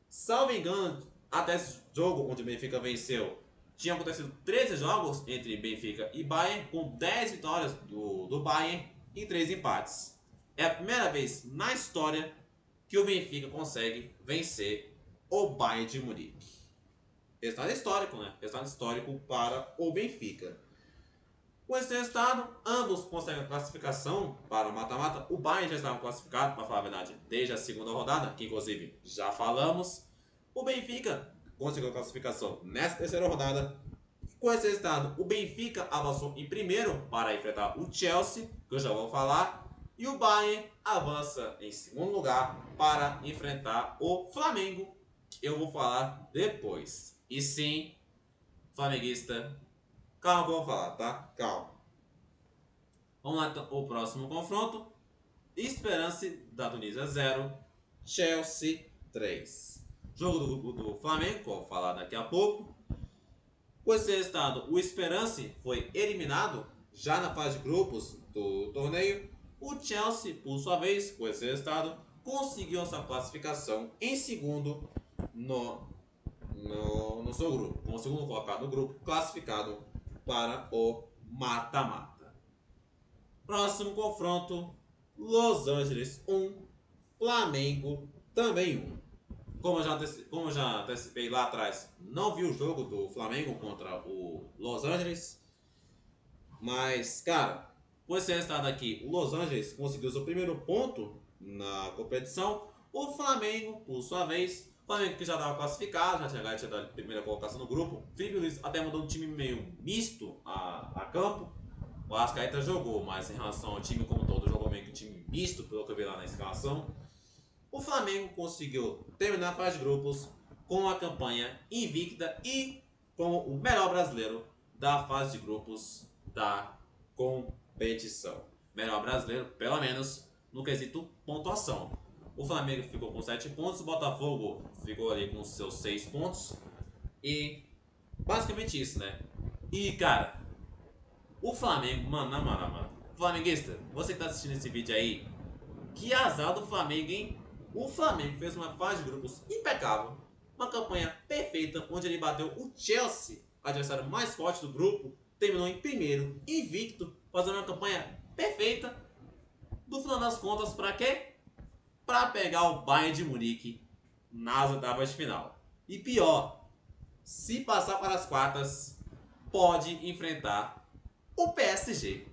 Salvo engano, até esse jogo onde o Benfica venceu, tinha acontecido 13 jogos entre Benfica e Bayern, com 10 vitórias do Bayern e 3 empates. É a primeira vez na história que o Benfica consegue vencer o Bayern de Munique. Resultado histórico, né? Resultado histórico para o Benfica. Com esse resultado, ambos conseguem a classificação para o mata-mata. O Bayern já estava classificado, para falar a verdade, desde a segunda rodada, que inclusive já falamos. O Benfica conseguiu a classificação nessa terceira rodada. Com esse resultado, o Benfica avançou em primeiro para enfrentar o Chelsea, que eu já vou falar. E o Bayern avança em segundo lugar para enfrentar o Flamengo, que eu vou falar depois. E sim, flamenguista, calma que eu vou falar, tá? Calma. Vamos lá, então, o próximo confronto. Esperance da Tunísia 0, Chelsea 3. Jogo do Flamengo, que eu vou falar daqui a pouco. Com esse resultado, o Esperance foi eliminado já na fase de grupos do torneio. O Chelsea, por sua vez, com esse resultado, conseguiu sua classificação em segundo no seu grupo. Com o segundo colocado no grupo, classificado para o mata-mata. Próximo confronto: Los Angeles 1, Flamengo também 1. Como eu já antecipei lá atrás, não vi o jogo do Flamengo contra o Los Angeles. Mas, cara, com esse resultado aqui, o Los Angeles conseguiu seu primeiro ponto na competição. O Flamengo, por sua vez, o Flamengo que já estava classificado, já tinha garantido a primeira colocação no grupo. Felipe Luiz até mandou um time meio misto a campo. O Arrascaeta jogou, mas em relação ao time como todo, jogou meio que um time misto, pelo que eu vi lá na escalação. O Flamengo conseguiu terminar a fase de grupos com a campanha invicta e como o melhor brasileiro da fase de grupos da competição. Melhor brasileiro, pelo menos, no quesito pontuação. O Flamengo ficou com 7 pontos, o Botafogo ficou ali com seus 6 pontos. E basicamente isso, né? E, cara, o Flamengo, mano, na moral, mano. Flamenguista, você que tá assistindo esse vídeo aí, que azar do Flamengo, hein? O Flamengo fez uma fase de grupos impecável, uma campanha perfeita, onde ele bateu o Chelsea, adversário mais forte do grupo, terminou em primeiro, invicto, fazendo uma campanha perfeita. No final das contas, para quê? Para pegar o Bayern de Munique nas oitavas de final. E pior, se passar para as quartas, pode enfrentar o PSG.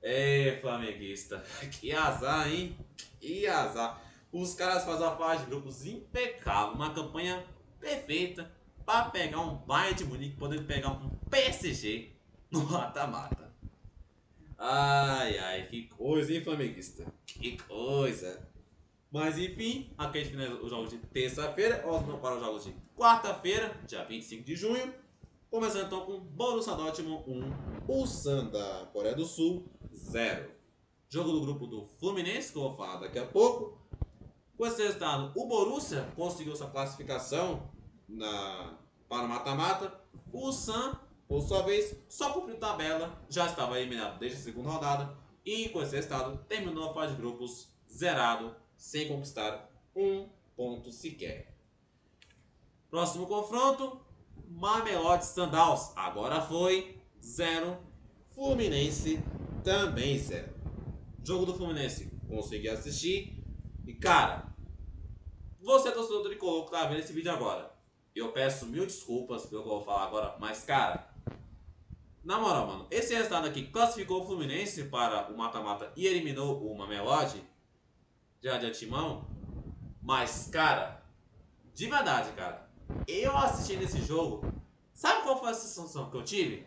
É, flamenguista, que azar, hein? Que azar. Os caras fazem uma fase de grupos impecável, uma campanha perfeita para pegar um Bayern de Munique, podendo pegar um PSG no mata-mata. Ai, ai, que coisa, hein, flamenguista? Que coisa. Mas enfim, aqui a gente finaliza os jogos de terça-feira. Vamos para os jogos de quarta-feira, dia 25 de junho. Começando então com Borussia Dortmund 1, Ulsan da Coreia do Sul 0. Jogo do grupo do Fluminense, que eu vou falar daqui a pouco. Com esse resultado, o Borussia conseguiu sua classificação para o mata-mata. O Ulsan, por sua vez, só cumpriu tabela, já estava eliminado desde a segunda rodada. E com esse resultado, terminou a fase de grupos zerado, sem conquistar um ponto sequer. Próximo confronto, Mamelodi Sundowns, agora foi 0. Fluminense também 0. Jogo do Fluminense, consegui assistir. E cara, você torcedor tricolor que tá vendo esse vídeo agora, eu peço mil desculpas pelo que eu vou falar agora, mas cara, na moral, mano, esse resultado aqui classificou o Fluminense para o mata-mata e eliminou o Mamelodi, já de antemão. Mas cara, de verdade, cara, eu assistindo esse jogo, sabe qual foi a sensação que eu tive?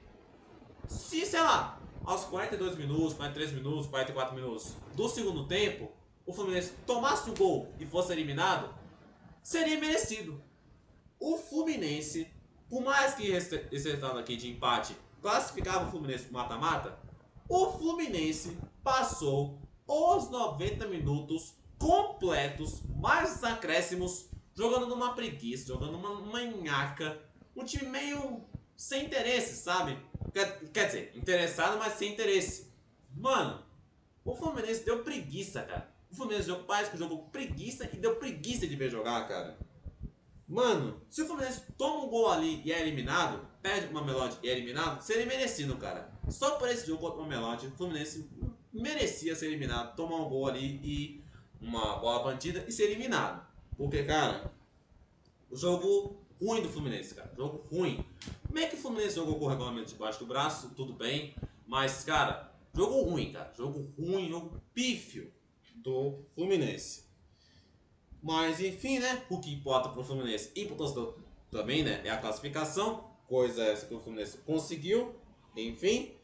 Se, sei lá, aos 42 minutos, 43 minutos, 44 minutos do segundo tempo, o Fluminense tomasse um gol e fosse eliminado, seria merecido. O Fluminense, por mais que esse resultado aqui de empate classificava o Fluminense para mata-mata, o Fluminense passou os 90 minutos completos, mais os acréscimos, jogando numa preguiça, jogando numa nhaca, um time meio sem interesse, sabe? Quer dizer, interessado, mas sem interesse. Mano, o Fluminense deu preguiça, cara. O Fluminense parece que jogou preguiça e deu preguiça de ver jogar, cara. Mano, se o Fluminense toma um gol ali e é eliminado, perde uma Mamelodi e é eliminado, seria merecido, cara. Só por esse jogo contra o Mamelodi, o Fluminense merecia ser eliminado, tomar um gol ali e uma bola bandida e ser eliminado. Porque, cara, o jogo ruim do Fluminense, cara. Jogo ruim. Como é que o Fluminense jogou com o regulamento debaixo do braço? Tudo bem. Mas, cara, jogo ruim, cara. Jogo ruim, jogo pífio do Fluminense. Mas, enfim, né? O que importa pro Fluminense e pro torcedor também, né? É a classificação. Coisa essa que o Fluminense conseguiu. Enfim.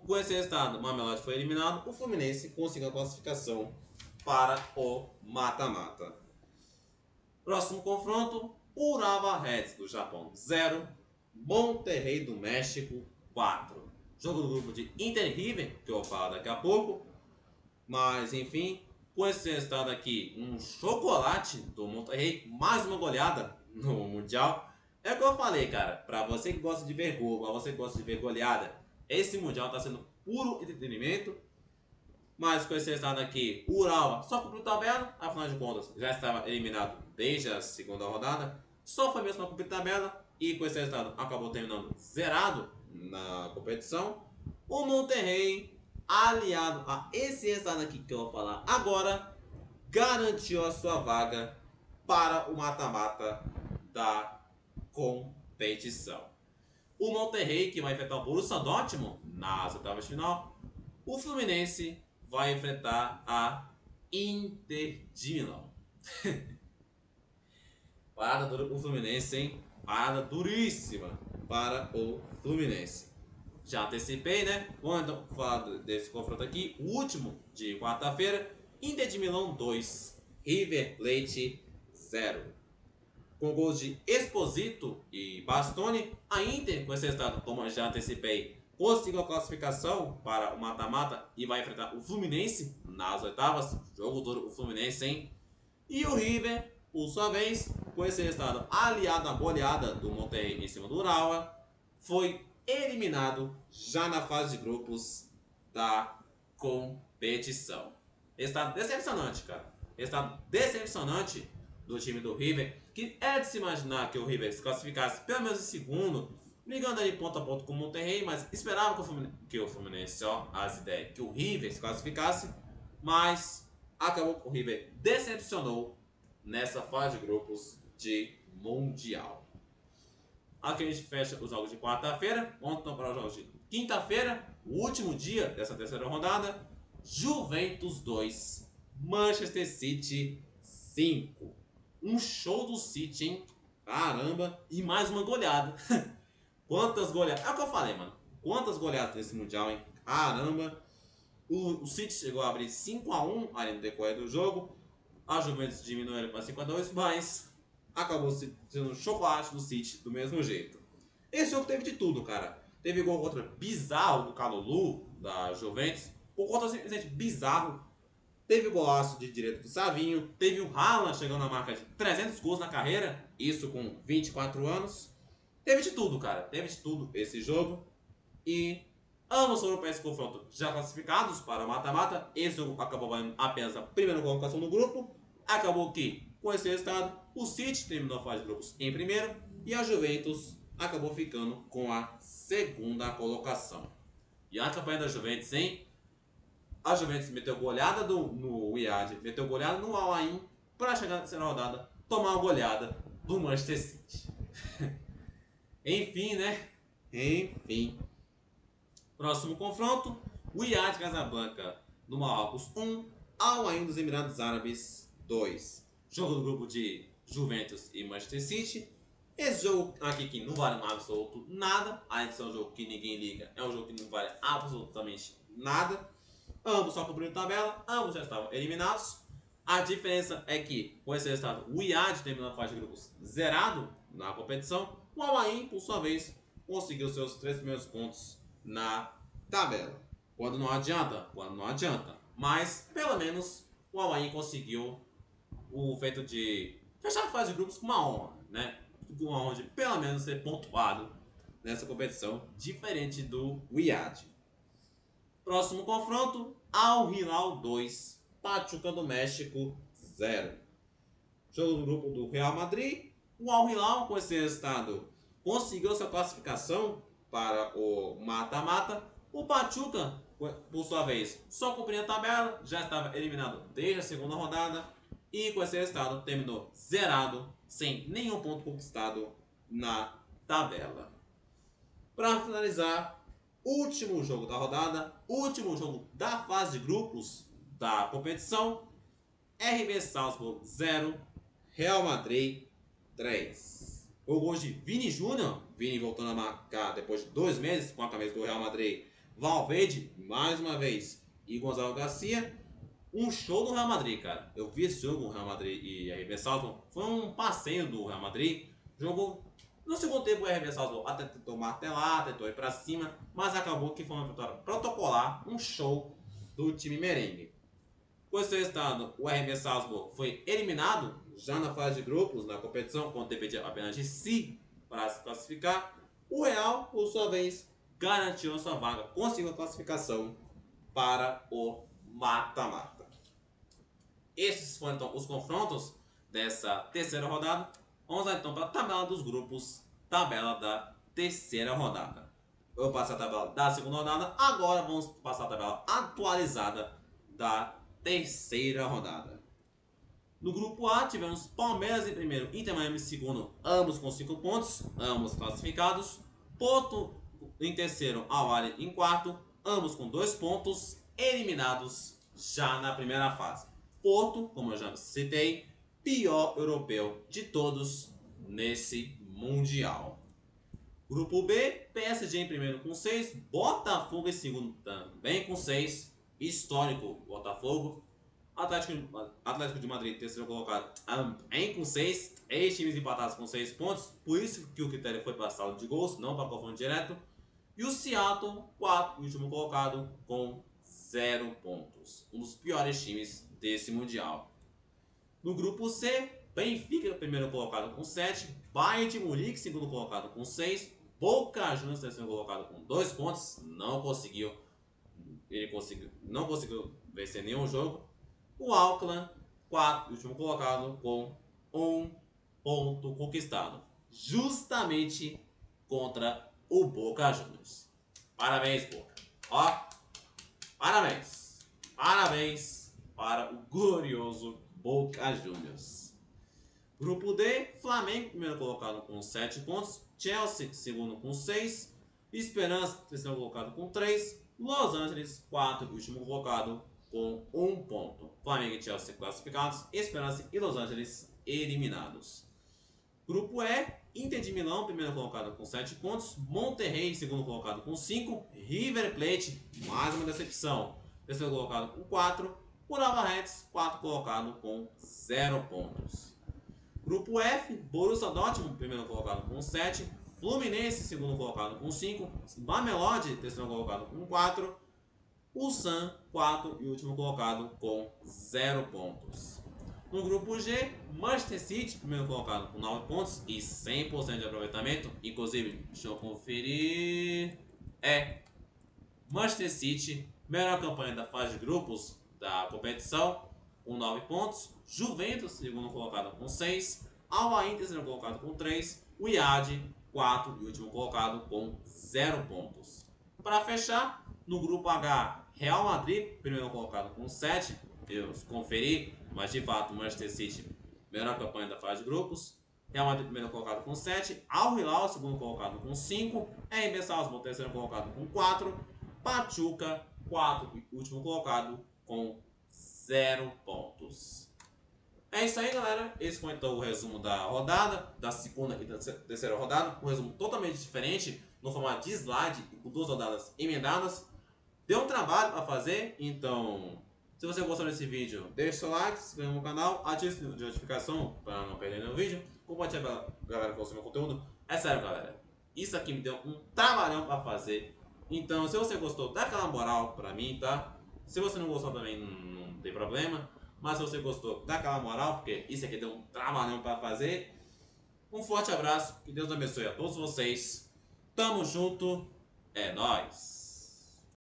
Com esse resultado, o Mamelodi foi eliminado. O Fluminense conseguiu a classificação para o mata-mata. Próximo confronto, Urawa Reds do Japão 0, Monterrey do México 4. Jogo do grupo de Inter e River, que eu vou falar daqui a pouco. Mas enfim, com esse resultado aqui, um chocolate do Monterrey, mais uma goleada no Mundial. É o que eu falei, cara, pra você que gosta de ver gol, pra você que gosta de ver goleada, esse Mundial tá sendo puro entretenimento. Mas com esse resultado aqui, o Urawa só cumpriu tabela, afinal de contas já estava eliminado desde a segunda rodada, só foi mesmo para cumprir tabela e com esse resultado acabou terminando zerado na competição. O Monterrey, aliado a esse resultado aqui que eu vou falar agora, garantiu a sua vaga para o mata-mata da competição. O Monterrey, que vai enfrentar o Borussia Dortmund nas oitavas de final. O Fluminense vai enfrentar a Inter de Milão. Parada dura pro Fluminense, hein? Parada duríssima para o Fluminense. Já antecipei, né? Vamos então falar desse confronto aqui. O último de quarta-feira. Inter de Milão 2, River Plate 0. Com gols de Esposito e Bastoni, a Inter, com esse resultado, como já antecipei, conseguiu a classificação para o mata-mata e vai enfrentar o Fluminense nas oitavas. Jogo duro o Fluminense, hein? E o River, por sua vez, com esse resultado aliado à goleada do Monterrey em cima do Urawa, foi eliminado já na fase de grupos da competição. Resultado decepcionante, cara. Resultado decepcionante do time do River, que é de se imaginar que o River se classificasse pelo menos em segundo, brigando ali ponto a ponto com o Monterrey, mas esperava que o Fluminense, ó, as ideias, que o River se classificasse, mas acabou que o River decepcionou nessa fase de grupos de Mundial. Aqui a gente fecha os jogos de quarta-feira, vamos então para os jogos de quinta-feira, o último dia dessa terceira rodada. Juventus 2, Manchester City 5. Um show do City, hein? Caramba, e mais uma goleada. Quantas goleadas? É o que eu falei, mano. Quantas goleadas nesse Mundial, hein? Caramba. O City chegou a abrir 5-1 ali no decorrer do jogo. A Juventus diminuiu ele para 5-2, mas acabou sendo um chocolate do City do mesmo jeito. Esse jogo teve de tudo, cara. Teve gol contra bizarro do Kalulu, da Juventus. Por conta simplesmente bizarro. Teve golaço de direito do Savinho. Teve o Haaland chegando na marca de 300 gols na carreira. Isso com 24 anos. Teve de tudo, cara. Teve de tudo esse jogo. E ambos foram para esse confronto já classificados para o mata-mata. Esse jogo acabou valendo apenas a primeira colocação no grupo. Acabou que, com esse resultado, o City terminou a fase de grupos em primeiro. E a Juventus acabou ficando com a segunda colocação. E a campanha da Juventus, hein? A Juventus meteu goleada no Wydad, meteu goleada no Al Ain para chegar na terceira rodada, tomar uma goleada do Manchester City. Enfim, né? Enfim. Próximo confronto, Wydad Casablanca no Marrocos 1, Al Ain dos Emirados Árabes 2. Jogo do grupo de Juventus e Manchester City. Esse jogo aqui que não vale um absoluto nada, além de ser um jogo que ninguém liga, é um jogo que não vale absolutamente nada. Ambos só cumpriram tabela, ambos já estavam eliminados. A diferença é que, com esse resultado, o Wydad terminou a fase de grupos zerado na competição. O Al Ain, por sua vez, conseguiu seus 3 primeiros pontos na tabela. Quando não adianta, Mas, pelo menos, o Al Ain conseguiu o feito de fechar a fase de grupos com uma honra, né? Com uma honra de, pelo menos, ser pontuado nessa competição, diferente do Wydad. Próximo confronto, Al Hilal 2, Pachuca do México 0. Jogo do grupo do Real Madrid. O Al Hilal, com esse resultado, conseguiu sua classificação para o mata-mata. O Pachuca, por sua vez, só cumpriu a tabela, já estava eliminado desde a segunda rodada. E com esse resultado, terminou zerado, sem nenhum ponto conquistado na tabela. Para finalizar, último jogo da rodada, último jogo da fase de grupos da competição. RB Salzburg 0, Real Madrid 3. O gol de Vini Júnior, Vini voltando a marcar depois de 2 meses com a camisa do Real Madrid. Valverde, mais uma vez, e Gonzalo Garcia. Um show do Real Madrid, cara. Eu vi esse jogo, Real Madrid e RB Salzburg. Foi um passeio do Real Madrid. Jogou no segundo tempo, o RB Salzburg até tentou martelar, tentou ir pra cima, mas acabou que foi uma vitória protocolar, um show do time merengue. Com esse resultado, o RB Salzburg foi eliminado já na fase de grupos na competição, quando dependia apenas de si para se classificar. O Real, por sua vez, garantiu sua vaga, conseguiu a classificação para o mata-mata. Esses foram então os confrontos dessa terceira rodada. Vamos lá então para a tabela dos grupos, tabela da terceira rodada. Eu passei a tabela da segunda rodada, agora vamos passar a tabela atualizada da terceira rodada. No grupo A tivemos Palmeiras em primeiro, Inter Miami em segundo, ambos com 5 pontos, ambos classificados. Porto em terceiro, Al Ahly em quarto, ambos com 2 pontos, eliminados já na primeira fase. Porto, como eu já citei, pior europeu de todos nesse Mundial. Grupo B, PSG em primeiro com 6, Botafogo em segundo também com 6, histórico Botafogo. Atlético de Madrid, terceiro colocado, também com 6, 3 times empatados com 6 pontos, por isso que o critério foi para a saldo de gols, não para confronto direto. E o Seattle, quarto e último colocado, com 0 pontos. Um dos piores times desse Mundial. No grupo C, Benfica, primeiro colocado com 7. Bayern de Munique, segundo colocado com 6. Boca Juniors, terceiro colocado com 2 pontos. Não conseguiu vencer nenhum jogo. O Auckland, quarto e último colocado, com 1 ponto conquistado. Justamente contra o Boca Juniors. Parabéns, Boca. Ó, parabéns. Parabéns para o glorioso Boca Juniors. Grupo D, Flamengo, primeiro colocado com 7 pontos. Chelsea, segundo com 6. Esperança, terceiro colocado com 3. Los Angeles, quarto e último colocado com 1 ponto. Flamengo e Chelsea classificados. Esperança e Los Angeles eliminados. Grupo E, Inter de Milão, primeiro colocado com 7 pontos. Monterrey, segundo colocado com 5. River Plate, mais uma decepção, terceiro colocado com 4. Urawa Reds, quarto colocado com 0 pontos. Grupo F, Borussia Dortmund, primeiro colocado com 7. Fluminense, segundo colocado com 5. Mamelodi, terceiro colocado com 4. Ulsan, quarto e último colocado com 0 pontos. No grupo G, Manchester City, primeiro colocado com 9 pontos e 100% de aproveitamento. Inclusive, deixa eu conferir. Manchester City, melhor campanha da fase de grupos da competição, com 9 pontos. Juventus, segundo colocado com 6. Al-Ain, terceiro colocado com 3. O Iad, quarto e último colocado com 0 pontos. Para fechar, no grupo H, Real Madrid, primeiro colocado com 7. Eu conferi, mas de fato, Manchester City, melhor campanha da fase de grupos. Real Madrid, primeiro colocado com 7. Al Hilal, segundo colocado com 5. RB Salzburg, terceiro colocado com 4. Pachuca, quarto e último colocado com 0 pontos. É isso aí, galera. Esse foi então o resumo da rodada, da segunda e da terceira rodada. Um resumo totalmente diferente, no formato de slide e com 2 rodadas emendadas. Deu um trabalho para fazer, então se você gostou desse vídeo, deixe seu like, se inscreva no canal, ative o sininho de notificação para não perder nenhum vídeo. Compartilhe com a galera que gostou do meu conteúdo. É sério, galera. Isso aqui me deu um trabalhão para fazer. Então, se você gostou, dá aquela moral pra mim, tá? Se você não gostou também, não tem problema. Mas se você gostou, dá aquela moral, porque isso aqui deu um trabalhão pra fazer. Um forte abraço, que Deus abençoe a todos vocês. Tamo junto, é nóis!